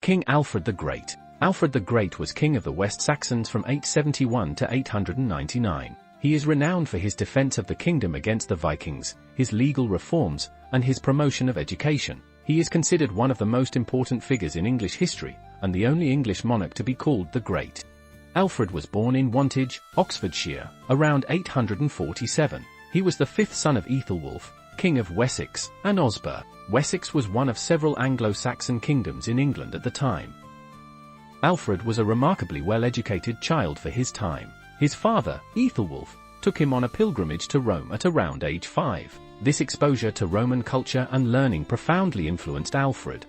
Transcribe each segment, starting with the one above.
King Alfred the Great. Alfred the Great was king of the West Saxons from 871 to 899. He is renowned for his defense of the kingdom against the Vikings, his legal reforms, and his promotion of education. He is considered one of the most important figures in English history, and the only English monarch to be called the Great. Alfred was born in Wantage, Oxfordshire, around 847. He was the fifth son of Ethelwulf, king of Wessex, and Osber. Wessex was one of several Anglo-Saxon kingdoms in England at the time. Alfred was a remarkably well-educated child for his time. His father, Ethelwulf, took him on a pilgrimage to Rome at around age 5. This exposure to Roman culture and learning profoundly influenced Alfred.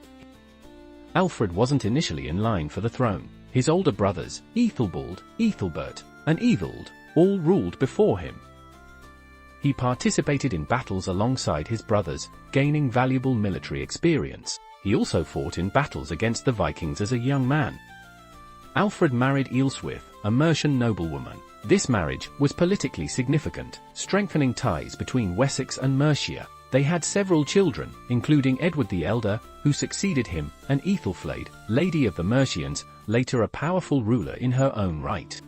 Alfred wasn't initially in line for the throne. His older brothers, Ethelbald, Ethelbert, and Evald, all ruled before him. He participated in battles alongside his brothers, gaining valuable military experience. He also fought in battles against the Vikings as a young man. Alfred married Ealhswith, a Mercian noblewoman. This marriage was politically significant, strengthening ties between Wessex and Mercia. They had several children, including Edward the Elder, who succeeded him, and Ethelflaed, Lady of the Mercians, later a powerful ruler in her own right.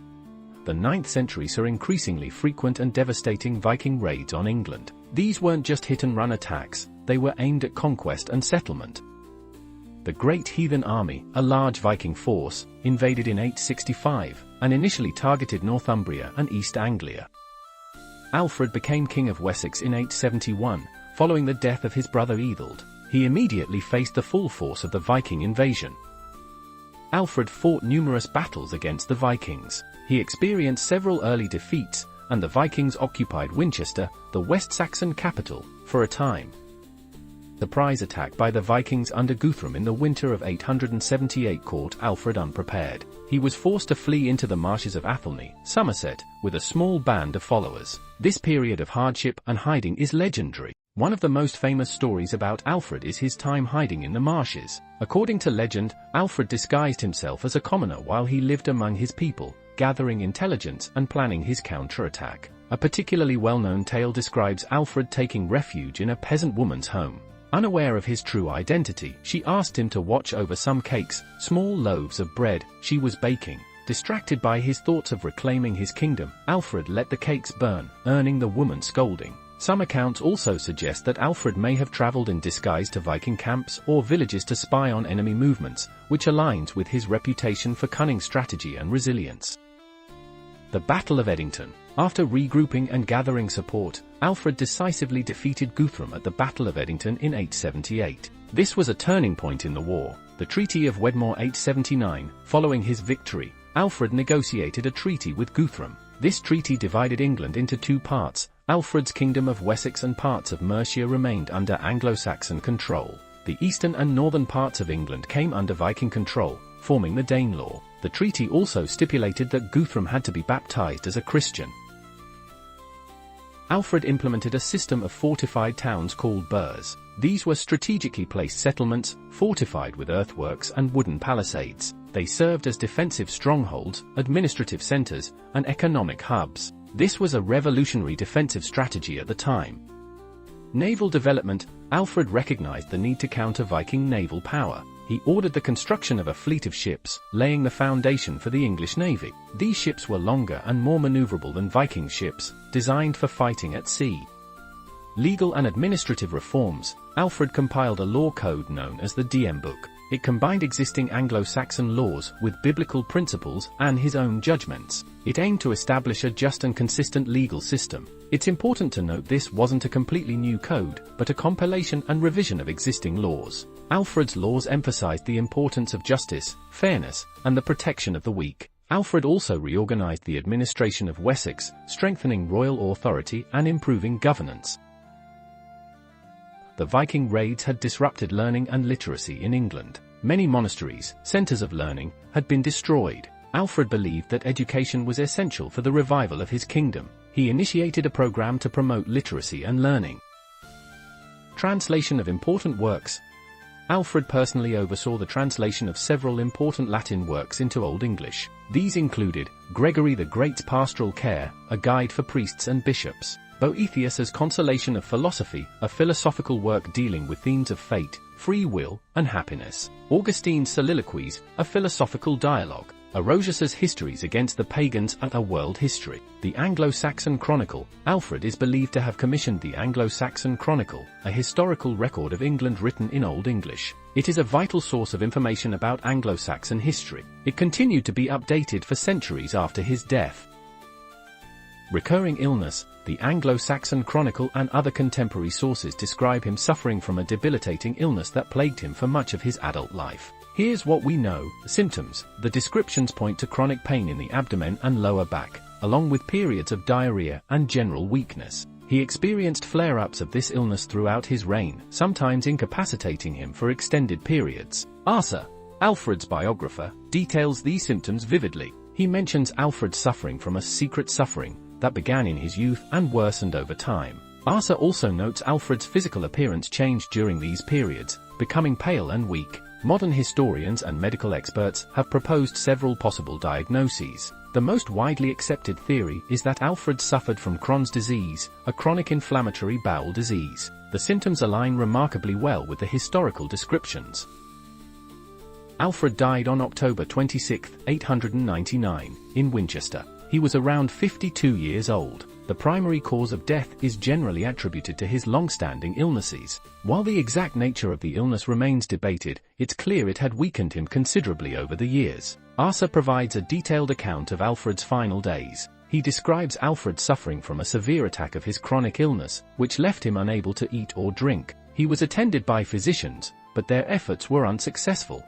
The 9th century saw increasingly frequent and devastating Viking raids on England. These weren't just hit-and-run attacks, they were aimed at conquest and settlement. The Great Heathen Army, a large Viking force, invaded in 865, and initially targeted Northumbria and East Anglia. Alfred became king of Wessex in 871, following the death of his brother Evald. He immediately faced the full force of the Viking invasion. Alfred fought numerous battles against the Vikings. He experienced several early defeats, and the Vikings occupied Winchester, the West Saxon capital, for a time. The surprise attack by the Vikings under Guthrum in the winter of 878 caught Alfred unprepared. He was forced to flee into the marshes of Athelney, Somerset, with a small band of followers. This period of hardship and hiding is legendary. One of the most famous stories about Alfred is his time hiding in the marshes. According to legend, Alfred disguised himself as a commoner while he lived among his people, gathering intelligence and planning his counterattack. A particularly well-known tale describes Alfred taking refuge in a peasant woman's home. Unaware of his true identity, she asked him to watch over some cakes, small loaves of bread, she was baking. Distracted by his thoughts of reclaiming his kingdom, Alfred let the cakes burn, earning the woman scolding. Some accounts also suggest that Alfred may have traveled in disguise to Viking camps or villages to spy on enemy movements, which aligns with his reputation for cunning strategy and resilience. The Battle of Edington. After regrouping and gathering support, Alfred decisively defeated Guthrum at the Battle of Edington in 878. This was a turning point in the war. The Treaty of Wedmore 879, following his victory, Alfred negotiated a treaty with Guthrum. This treaty divided England into two parts. Alfred's kingdom of Wessex and parts of Mercia remained under Anglo-Saxon control. The eastern and northern parts of England came under Viking control, forming the Danelaw. The treaty also stipulated that Guthrum had to be baptized as a Christian. Alfred implemented a system of fortified towns called burhs. These were strategically placed settlements, fortified with earthworks and wooden palisades. They served as defensive strongholds, administrative centers, and economic hubs. This was a revolutionary defensive strategy at the time. Naval development. Alfred recognized the need to counter Viking naval power. He ordered the construction of a fleet of ships, laying the foundation for the English Navy. These ships were longer and more maneuverable than Viking ships, designed for fighting at sea. Legal and administrative reforms. Alfred compiled a law code known as the Diem Book. It combined existing Anglo-Saxon laws with biblical principles and his own judgments. It aimed to establish a just and consistent legal system. It's important to note this wasn't a completely new code, but a compilation and revision of existing laws. Alfred's laws emphasized the importance of justice, fairness, and the protection of the weak. Alfred also reorganized the administration of Wessex, strengthening royal authority and improving governance. The Viking raids had disrupted learning and literacy in England. Many monasteries, centers of learning, had been destroyed. Alfred believed that education was essential for the revival of his kingdom. He initiated a program to promote literacy and learning. Translation of important works. Alfred personally oversaw the translation of several important Latin works into Old English. These included Gregory the Great's Pastoral Care, a guide for priests and bishops; Boethius's Consolation of Philosophy, a philosophical work dealing with themes of fate, free will, and happiness. Augustine's Soliloquies, a philosophical dialogue. Orosius's Histories Against the Pagans, and a world history. The Anglo-Saxon Chronicle. Alfred is believed to have commissioned the Anglo-Saxon Chronicle, a historical record of England written in Old English. It is a vital source of information about Anglo-Saxon history. It continued to be updated for centuries after his death. Recurring illness. The Anglo-Saxon Chronicle and other contemporary sources describe him suffering from a debilitating illness that plagued him for much of his adult life. Here's what we know. Symptoms. The descriptions point to chronic pain in the abdomen and lower back, along with periods of diarrhea and general weakness. He experienced flare-ups of this illness throughout his reign, sometimes incapacitating him for extended periods. Asa, Alfred's biographer, details these symptoms vividly. He mentions Alfred suffering from a secret suffering that began in his youth and worsened over time. Asa also notes Alfred's physical appearance changed during these periods, becoming pale and weak. Modern historians and medical experts have proposed several possible diagnoses. The most widely accepted theory is that Alfred suffered from Crohn's disease, a chronic inflammatory bowel disease. The symptoms align remarkably well with the historical descriptions. Alfred died on October 26, 899, in Winchester. He was around 52 years old. The primary cause of death is generally attributed to his long-standing illnesses. While the exact nature of the illness remains debated, it's clear it had weakened him considerably over the years. Asa provides a detailed account of Alfred's final days. He describes Alfred suffering from a severe attack of his chronic illness, which left him unable to eat or drink. He was attended by physicians, but their efforts were unsuccessful.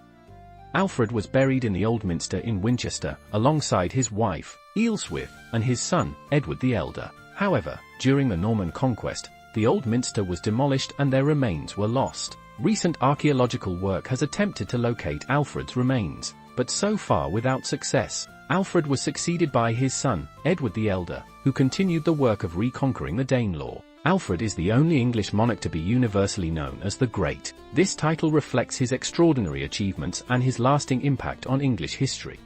Alfred was buried in the Old Minster in Winchester, alongside his wife, Ealhswith, and his son, Edward the Elder. However, during the Norman conquest, the Old Minster was demolished and their remains were lost. Recent archaeological work has attempted to locate Alfred's remains, but so far without success. Alfred was succeeded by his son, Edward the Elder, who continued the work of reconquering the Danelaw. Alfred is the only English monarch to be universally known as the Great. This title reflects his extraordinary achievements and his lasting impact on English history.